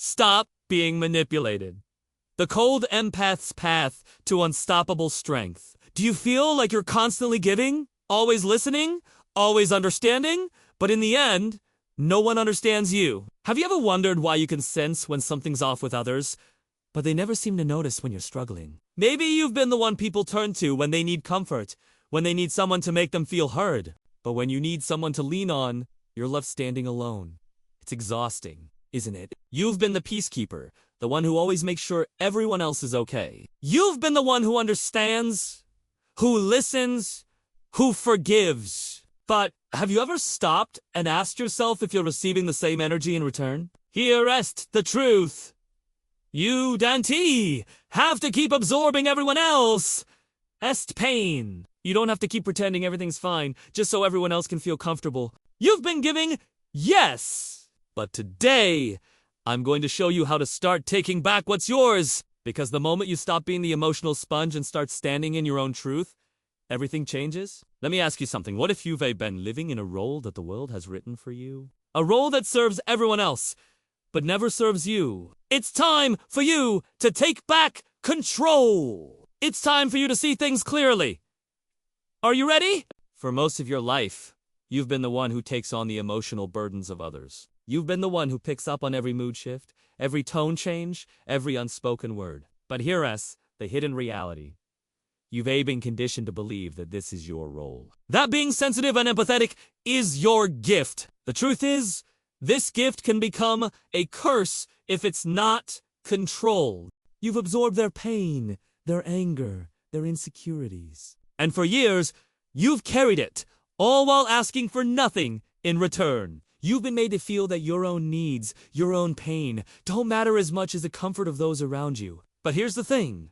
Stop being manipulated. The cold empath's path to unstoppable strength. Do you feel like you're constantly giving, always listening, always understanding, but in the end, no one understands you? Have you ever wondered why you can sense when something's off with others, but they never seem to notice when you're struggling? Maybe you've been the one people turn to when they need comfort, when they need someone to make them feel heard. But when you need someone to lean on, you're left standing alone. It's exhausting, isn't it? You've been the peacekeeper, the one who always makes sure everyone else is okay. You've been the one who understands, who listens, who forgives. But have you ever stopped and asked yourself if you're receiving the same energy in return? Here rests the truth. You, Dante, have to keep absorbing everyone else. Est pain. You don't have to keep pretending everything's fine, just so everyone else can feel comfortable. You've been giving, yes. But today, I'm going to show you how to start taking back what's yours. Because the moment you stop being the emotional sponge and start standing in your own truth, everything changes. Let me ask you something. What if you've been living in a role that the world has written for you? A role that serves everyone else, but never serves you. It's time for you to take back control. It's time for you to see things clearly. Are you ready? For most of your life, you've been the one who takes on the emotional burdens of others. You've been the one who picks up on every mood shift, every tone change, every unspoken word. But here's the hidden reality. You've been conditioned to believe that this is your role. That being sensitive and empathetic is your gift. The truth is, this gift can become a curse if it's not controlled. You've absorbed their pain, their anger, their insecurities. And for years, you've carried it, all while asking for nothing in return. You've been made to feel that your own needs, your own pain, don't matter as much as the comfort of those around you. But here's the thing.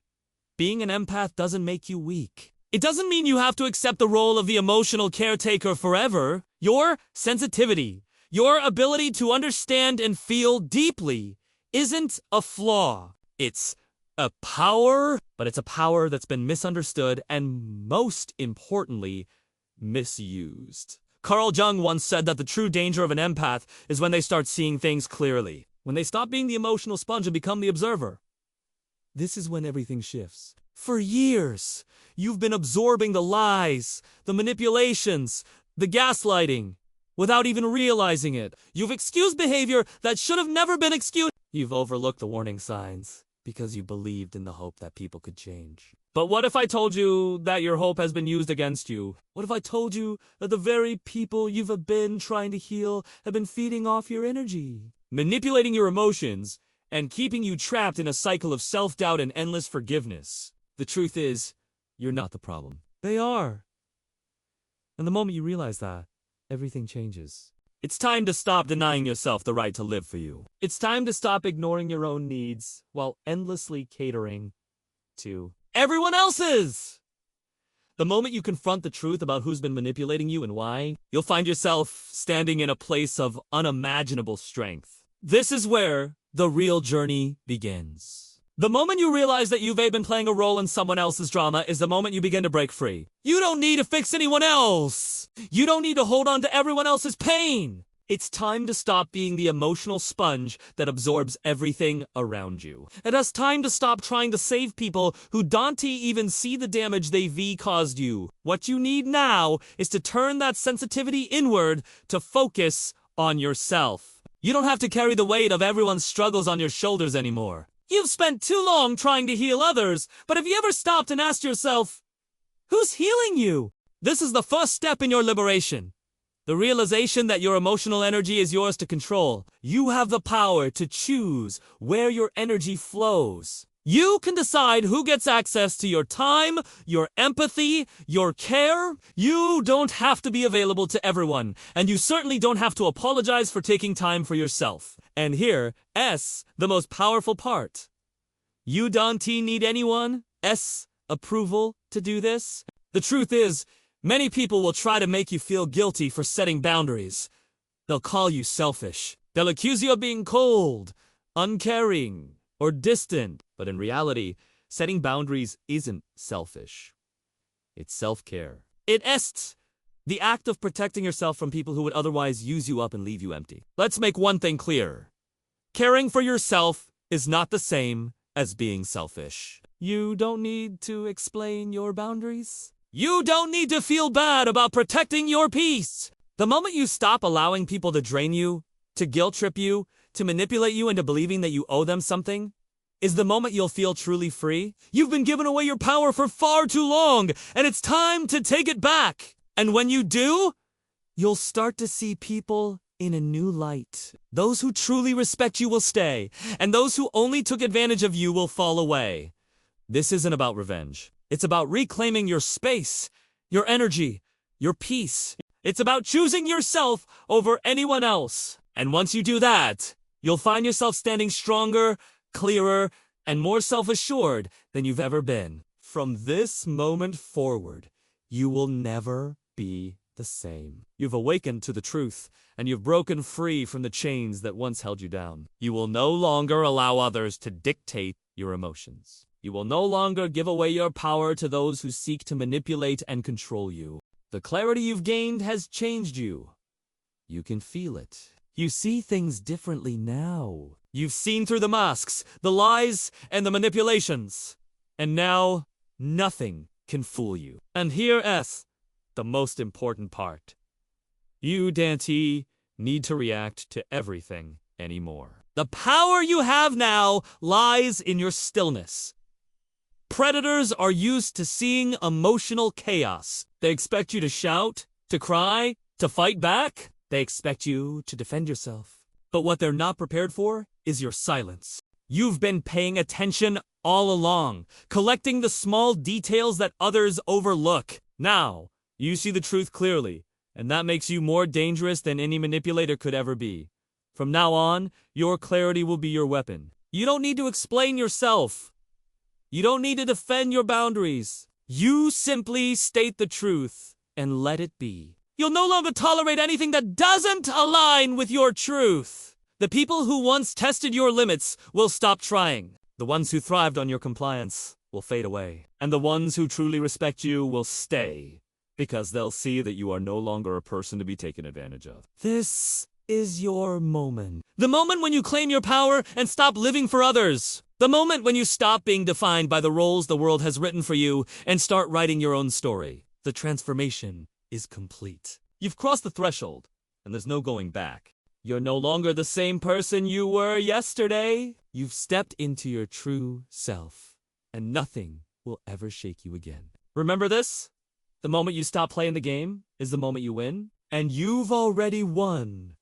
Being an empath doesn't make you weak. It doesn't mean you have to accept the role of the emotional caretaker forever. Your sensitivity, your ability to understand and feel deeply isn't a flaw. It's a power, but it's a power that's been misunderstood and, most importantly, misused. Carl Jung once said that the true danger of an empath is when they start seeing things clearly, when they stop being the emotional sponge and become the observer. This is when everything shifts. For years, you've been absorbing the lies, the manipulations, the gaslighting, without even realizing it. You've excused behavior that should have never been excused. You've overlooked the warning signs because you believed in the hope that people could change. But what if I told you that your hope has been used against you? What if I told you that the very people you've been trying to heal have been feeding off your energy, manipulating your emotions, and keeping you trapped in a cycle of self-doubt and endless forgiveness? The truth is, you're not the problem. They are. And the moment you realize that, everything changes. It's time to stop denying yourself the right to live for you. It's time to stop ignoring your own needs while endlessly catering to everyone else's. The moment you confront the truth about who's been manipulating you and why, you'll find yourself standing in a place of unimaginable strength. This is where the real journey begins. The moment you realize that you've been playing a role in someone else's drama is the moment you begin to break free. You don't need to fix anyone else. You don't need to hold on to everyone else's pain. It's time to stop being the emotional sponge that absorbs everything around you. It's time to stop trying to save people who don't even see the damage they've caused you. What you need now is to turn that sensitivity inward to focus on yourself. You don't have to carry the weight of everyone's struggles on your shoulders anymore. You've spent too long trying to heal others, but have you ever stopped and asked yourself, who's healing you? This is the first step in your liberation. The realization that your emotional energy is yours to control. You have the power to choose where your energy flows. You can decide who gets access to your time, your empathy, your care. You don't have to be available to everyone, and you certainly don't have to apologize for taking time for yourself. And here, the most powerful part. You don't need anyone's approval to do this. The truth is, many people will try to make you feel guilty for setting boundaries. They'll call you selfish. They'll accuse you of being cold, uncaring, or distant. But in reality, setting boundaries isn't selfish. It's self-care. It's the act of protecting yourself from people who would otherwise use you up and leave you empty. Let's make one thing clear. Caring for yourself is not the same as being selfish. You don't need to explain your boundaries. You don't need to feel bad about protecting your peace. The moment you stop allowing people to drain you, to guilt trip you, to manipulate you into believing that you owe them something, is the moment you'll feel truly free. You've been giving away your power for far too long, and it's time to take it back. And when you do, you'll start to see people in a new light. Those who truly respect you will stay, and those who only took advantage of you will fall away. This isn't about revenge. It's about reclaiming your space, your energy, your peace. It's about choosing yourself over anyone else. And once you do that, you'll find yourself standing stronger, clearer, and more self-assured than you've ever been. From this moment forward, you will never be the same. You've awakened to the truth, and you've broken free from the chains that once held you down. You will no longer allow others to dictate your emotions. You will no longer give away your power to those who seek to manipulate and control you. The clarity you've gained has changed you. You can feel it. You see things differently now. You've seen through the masks, the lies, and the manipulations. And now, nothing can fool you. And here's the most important part. You, Dante, need to react to everything anymore. The power you have now lies in your stillness. Predators are used to seeing emotional chaos. They expect you to shout, to cry, to fight back. They expect you to defend yourself. But what they're not prepared for is your silence. You've been paying attention all along, collecting the small details that others overlook. Now, you see the truth clearly, and that makes you more dangerous than any manipulator could ever be. From now on, your clarity will be your weapon. You don't need to explain yourself. You don't need to defend your boundaries. You simply state the truth and let it be. You'll no longer tolerate anything that doesn't align with your truth. The people who once tested your limits will stop trying. The ones who thrived on your compliance will fade away. And the ones who truly respect you will stay, because they'll see that you are no longer a person to be taken advantage of. This is your moment. The moment when you claim your power and stop living for others. The moment when you stop being defined by the roles the world has written for you and start writing your own story. The transformation is complete. You've crossed the threshold, and there's no going back. You're no longer the same person you were yesterday. You've stepped into your true self, and nothing will ever shake you again. Remember this? The moment you stop playing the game is the moment you win, and you've already won.